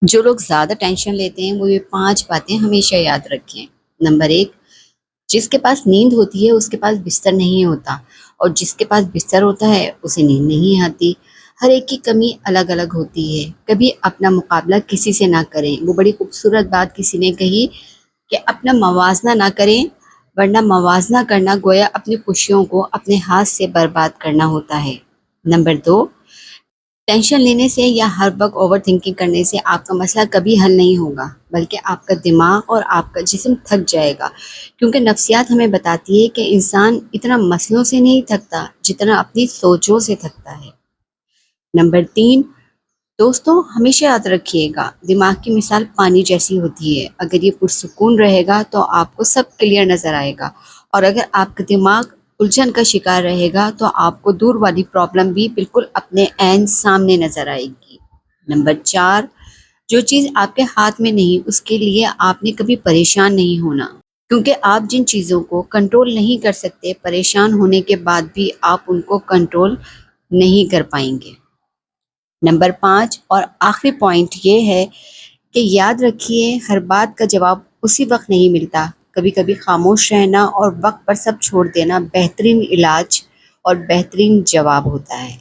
جو لوگ زیادہ ٹینشن لیتے ہیں وہ یہ 5 باتیں ہمیشہ یاد رکھیں۔ نمبر 1، جس کے پاس نیند ہوتی ہے اس کے پاس بستر نہیں ہوتا، اور جس کے پاس بستر ہوتا ہے اسے نیند نہیں آتی۔ ہر ایک کی کمی الگ الگ ہوتی ہے، کبھی اپنا مقابلہ کسی سے نہ کریں۔ وہ بڑی خوبصورت بات کسی نے کہی کہ اپنا موازنہ نہ کریں، ورنہ موازنہ کرنا گویا اپنی خوشیوں کو اپنے ہاتھ سے برباد کرنا ہوتا ہے۔ نمبر 2، ٹینشن لینے سے یا ہر وقت اوور تھنکنگ کرنے سے آپ کا مسئلہ کبھی حل نہیں ہوگا، بلکہ آپ کا دماغ اور آپ کا جسم تھک جائے گا، کیونکہ نفسیات ہمیں بتاتی ہے کہ انسان اتنا مسئلوں سے نہیں تھکتا جتنا اپنی سوچوں سے تھکتا ہے۔ نمبر 3، دوستوں ہمیشہ یاد رکھیے گا، دماغ کی مثال پانی جیسی ہوتی ہے۔ اگر یہ پرسکون رہے گا تو آپ کو سب کلیئر نظر آئے گا، اور اگر آپ کا دماغ الجھن کا شکار رہے گا تو آپ کو دور والی پرابلم بھی بالکل اپنے عین سامنے نظر آئے گی۔ نمبر 4، جو چیز آپ کے ہاتھ میں نہیں اس کے لیے آپ نے کبھی پریشان نہیں ہونا، کیونکہ آپ جن چیزوں کو کنٹرول نہیں کر سکتے، پریشان ہونے کے بعد بھی آپ ان کو کنٹرول نہیں کر پائیں گے۔ نمبر 5 اور آخری پوائنٹ یہ ہے کہ یاد رکھیے ہر بات کا جواب اسی وقت نہیں ملتا، کبھی کبھی خاموش رہنا اور وقت پر سب چھوڑ دینا بہترین علاج اور بہترین جواب ہوتا ہے۔